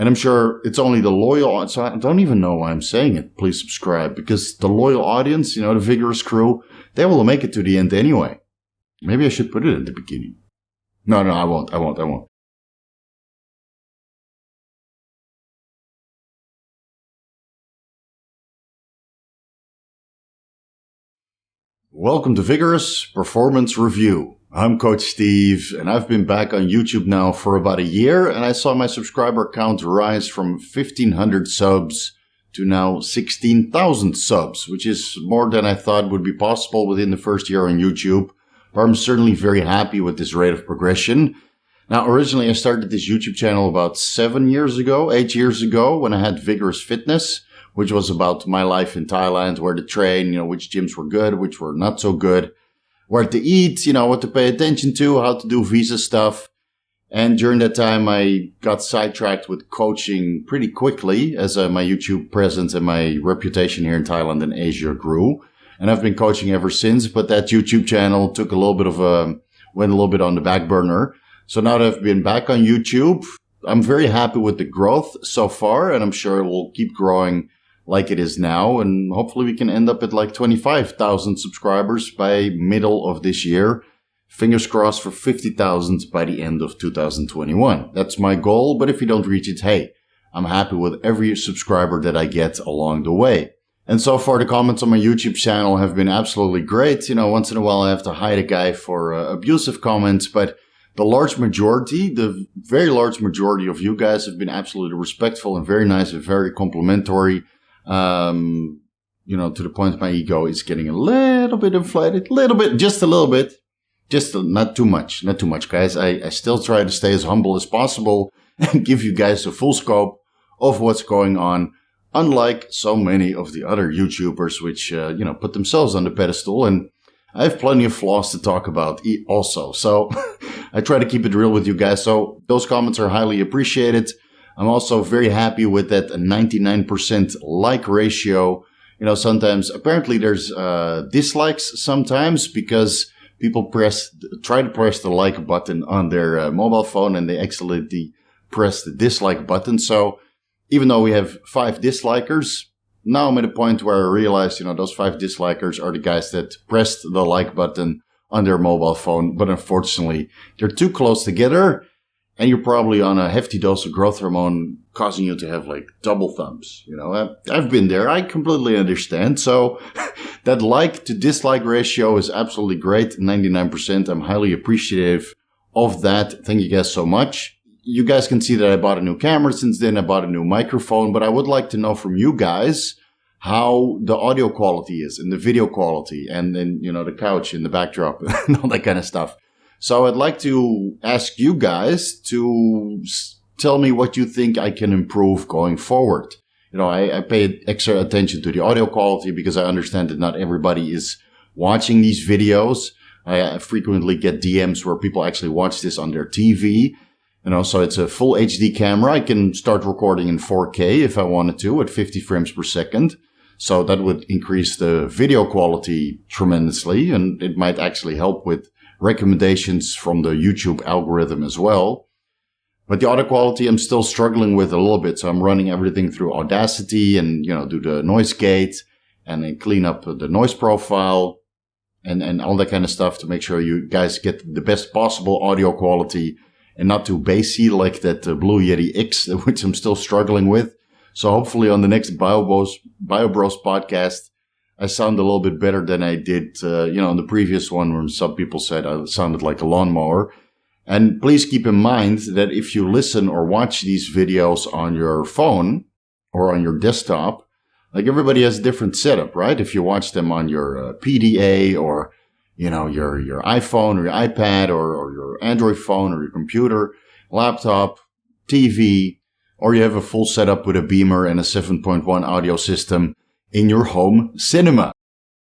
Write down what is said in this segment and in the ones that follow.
And I'm sure it's only the loyal, so I don't even know why I'm saying it. Please subscribe, because the loyal audience, the Vigorous crew, they will make it to the end anyway. Maybe I should put it at the beginning. No, I won't. Welcome to Vigorous Performance Review. I'm Coach Steve, and I've been back on YouTube now for about a year, and I saw my subscriber count rise from 1,500 subs to now 16,000 subs, which is more than I thought would be possible within the first year on YouTube. But I'm certainly very happy with this rate of progression. Now, originally I started this YouTube channel about 8 years ago, when I had Vigorous Fitness, which was about my life in Thailand, where to train, which gyms were good, which were not so good, where to eat, what to pay attention to, how to do visa stuff. And during that time, I got sidetracked with coaching pretty quickly as my YouTube presence and my reputation here in Thailand and Asia grew. And I've been coaching ever since, but that YouTube channel took went a little bit on the back burner. So now that I've been back on YouTube, I'm very happy with the growth so far, and I'm sure it will keep growing like it is now, and hopefully we can end up at like 25,000 subscribers by middle of this year. Fingers crossed for 50,000 by the end of 2021. That's my goal, but if you don't reach it, hey, I'm happy with every subscriber that I get along the way. And so far, the comments on my YouTube channel have been absolutely great. Once in a while I have to hide a guy for abusive comments, but the very large majority of you guys have been absolutely respectful and very nice and very complimentary. To the point my ego is getting a little bit inflated, just a little bit, not too much, guys. I still try to stay as humble as possible and give you guys the full scope of what's going on, unlike so many of the other YouTubers, which, put themselves on the pedestal, and I have plenty of flaws to talk about also. So I try to keep it real with you guys. So those comments are highly appreciated. I'm also very happy with that 99% like ratio. Sometimes apparently there's dislikes sometimes because people try to press the like button on their mobile phone and they accidentally press the dislike button. So even though we have 5 dislikers, now I'm at a point where I realize, those 5 dislikers are the guys that pressed the like button on their mobile phone. But unfortunately, they're too close together. And you're probably on a hefty dose of growth hormone causing you to have like double thumbs. I've been there. I completely understand. So that like to dislike ratio is absolutely great. 99%. I'm highly appreciative of that. Thank you guys so much. You guys can see that I bought a new camera since then. I bought a new microphone, but I would like to know from you guys how the audio quality is and the video quality and then, the couch in the backdrop and all that kind of stuff. So I'd like to ask you guys to tell me what you think I can improve going forward. I pay extra attention to the audio quality because I understand that not everybody is watching these videos. I frequently get DMs where people actually watch this on their TV. So it's a full HD camera. I can start recording in 4K if I wanted to at 50 frames per second. So that would increase the video quality tremendously, and it might actually help with recommendations from the YouTube algorithm as well. But the audio quality I'm still struggling with a little bit. So I'm running everything through Audacity and, do the noise gate and then clean up the noise profile and all that kind of stuff to make sure you guys get the best possible audio quality and not too bassy like that Blue Yeti X, which I'm still struggling with. So hopefully on the next BioBros podcast, I sound a little bit better than I did, in the previous one where some people said I sounded like a lawnmower. And please keep in mind that if you listen or watch these videos on your phone or on your desktop, like everybody has a different setup, right? If you watch them on your PDA or, your iPhone or your iPad or your Android phone or your computer, laptop, TV, or you have a full setup with a beamer and a 7.1 audio system in your home cinema.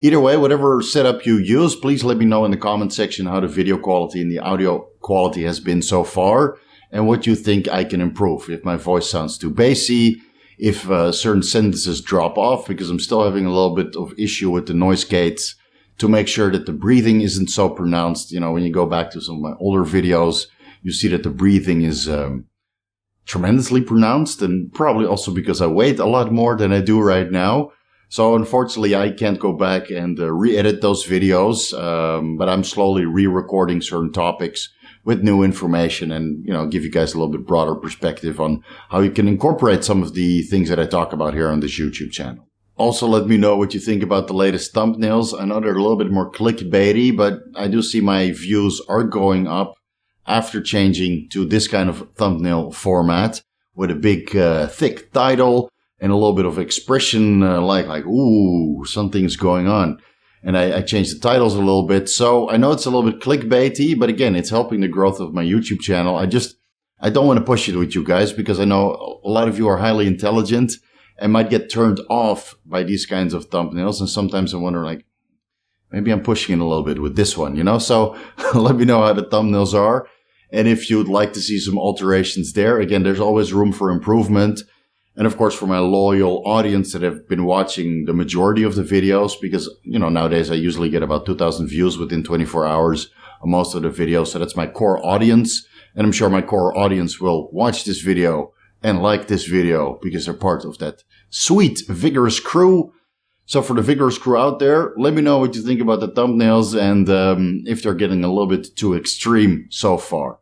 Either way, whatever setup you use, please let me know in the comment section how the video quality and the audio quality has been so far and what you think I can improve. If my voice sounds too bassy, if certain sentences drop off, because I'm still having a little bit of issue with the noise gates to make sure that the breathing isn't so pronounced. When you go back to some of my older videos, you see that the breathing is tremendously pronounced, and probably also because I weighed a lot more than I do right now. So unfortunately, I can't go back and re-edit those videos, but I'm slowly re-recording certain topics with new information and, give you guys a little bit broader perspective on how you can incorporate some of the things that I talk about here on this YouTube channel. Also, let me know what you think about the latest thumbnails. I know they're a little bit more clickbaity, but I do see my views are going up after changing to this kind of thumbnail format with a big, thick title and a little bit of expression, like, ooh, something's going on. And I changed the titles a little bit. So I know it's a little bit clickbaity, but again, it's helping the growth of my YouTube channel. I don't want to push it with you guys because I know a lot of you are highly intelligent and might get turned off by these kinds of thumbnails. And sometimes I wonder, like, maybe I'm pushing it a little bit with this one, So let me know how the thumbnails are. And if you'd like to see some alterations there, again, there's always room for improvement. And of course, for my loyal audience that have been watching the majority of the videos, because, nowadays I usually get about 2,000 views within 24 hours on most of the videos. So that's my core audience. And I'm sure my core audience will watch this video and like this video because they're part of that sweet, vigorous crew. So for the vigorous crew out there, let me know what you think about the thumbnails and if they're getting a little bit too extreme so far.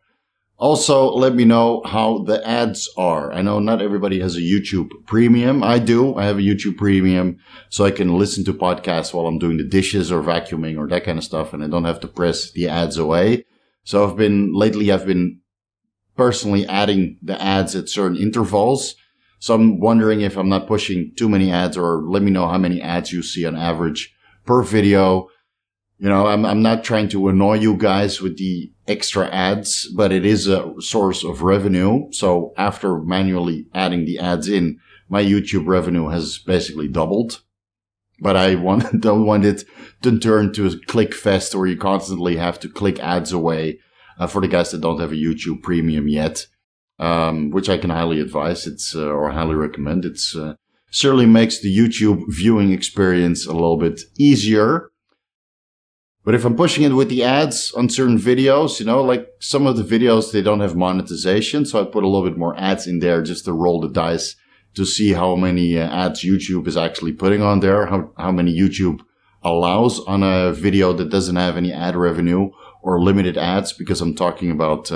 Also, let me know how the ads are. I know not everybody has a YouTube Premium. I do. I have a YouTube Premium, so I can listen to podcasts while I'm doing the dishes or vacuuming or that kind of stuff, and I don't have to press the ads away. So I've been personally adding the ads at certain intervals. So I'm wondering if I'm not pushing too many ads, or let me know how many ads you see on average per video. I'm not trying to annoy you guys with the extra ads, but it is a source of revenue. So after manually adding the ads in, my YouTube revenue has basically doubled. But I don't want it to turn to a click fest where you constantly have to click ads away for the guys that don't have a YouTube Premium yet, which I can highly advise. Or highly recommend. It's certainly makes the YouTube viewing experience a little bit easier. But if I'm pushing it with the ads on certain videos, like some of the videos, they don't have monetization. So I put a little bit more ads in there just to roll the dice to see how many ads YouTube is actually putting on there, how many YouTube allows on a video that doesn't have any ad revenue or limited ads, because I'm talking about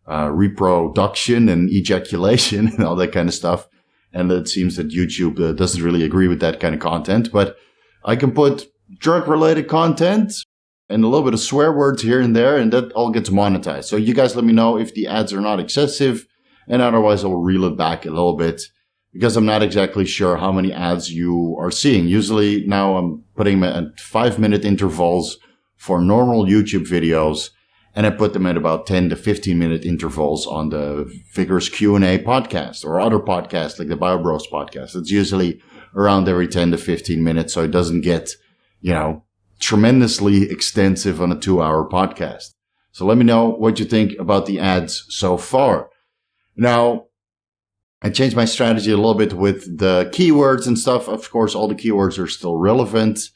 reproduction and ejaculation and all that kind of stuff. And it seems that YouTube doesn't really agree with that kind of content. But I can put drug-related content and a little bit of swear words here and there, and that all gets monetized. So you guys let me know if the ads are not excessive, and otherwise I'll reel it back a little bit, because I'm not exactly sure how many ads you are seeing. Usually now I'm putting them at 5-minute intervals for normal YouTube videos, and I put them at about 10 to 15-minute intervals on the Vigorous Q&A podcast or other podcasts like the BioBros podcast. It's usually around every 10 to 15 minutes, so it doesn't get, tremendously extensive on a 2-hour podcast. So let me know what you think about the ads so far. Now, I changed my strategy a little bit with the keywords and stuff. Of course, all the keywords are still relevant.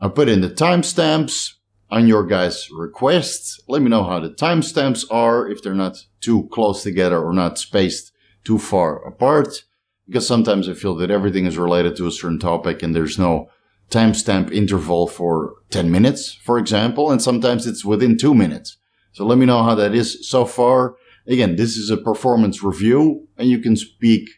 I put in the timestamps on your guys' requests. Let me know how the timestamps are, if they're not too close together or not spaced too far apart. Because sometimes I feel that everything is related to a certain topic and there's no timestamp interval for 10 minutes, for example, and sometimes it's within 2 minutes. So let me know how that is so far. Again, this is a performance review, and you can speak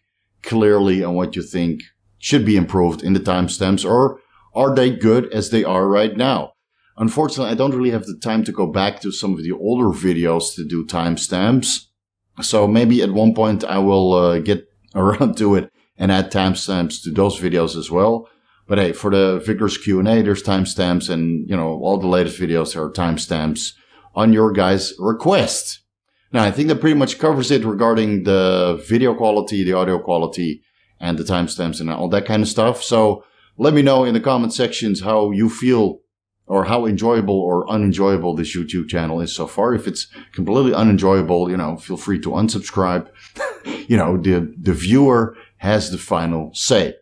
clearly on what you think should be improved in the timestamps, or are they good as they are right now? Unfortunately, I don't really have the time to go back to some of the older videos to do timestamps. So maybe at one point I will get around to it and add timestamps to those videos as well. But hey, for the Vigorous Q&A, there's timestamps, and, all the latest videos are timestamps on your guys' request. Now, I think that pretty much covers it regarding the video quality, the audio quality, and the timestamps and all that kind of stuff. So let me know in the comment sections how you feel, or how enjoyable or unenjoyable this YouTube channel is so far. If it's completely unenjoyable, feel free to unsubscribe. The viewer has the final say.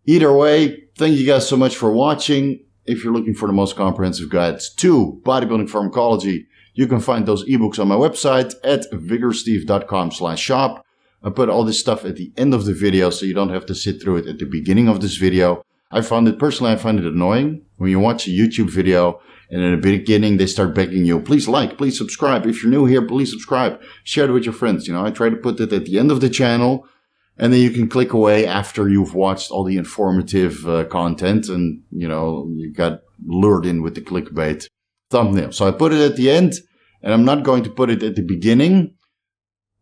Either way, thank you guys so much for watching. If you're looking for the most comprehensive guides to bodybuilding pharmacology, you can find those ebooks on my website at VigorousSteve.com/shop. I put all this stuff at the end of the video so you don't have to sit through it at the beginning of this video. I find it annoying when you watch a YouTube video and in the beginning they start begging you, please like, please subscribe. If you're new here, please subscribe. Share it with your friends. I try to put it at the end of the channel and then you can click away after you've watched all the informative content and, you got lured in with the clickbait thumbnail. So I put it at the end and I'm not going to put it at the beginning.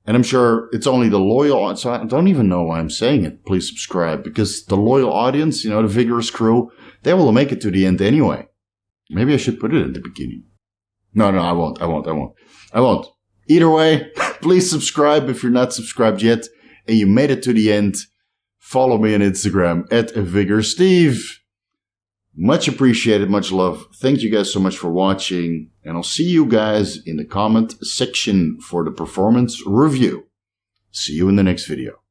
And I'm sure it's only the loyal audience. So I don't even know why I'm saying it. Please subscribe. Because the loyal audience, the Vigorous crew, they will make it to the end anyway. Maybe I should put it at the beginning. No, I won't. Either way, please subscribe if you're not subscribed yet. And you made it to the end. Follow me on Instagram at VigorousSteve. Much appreciated. Much love. Thank you guys so much for watching. And I'll see you guys in the comment section for the performance review. See you in the next video.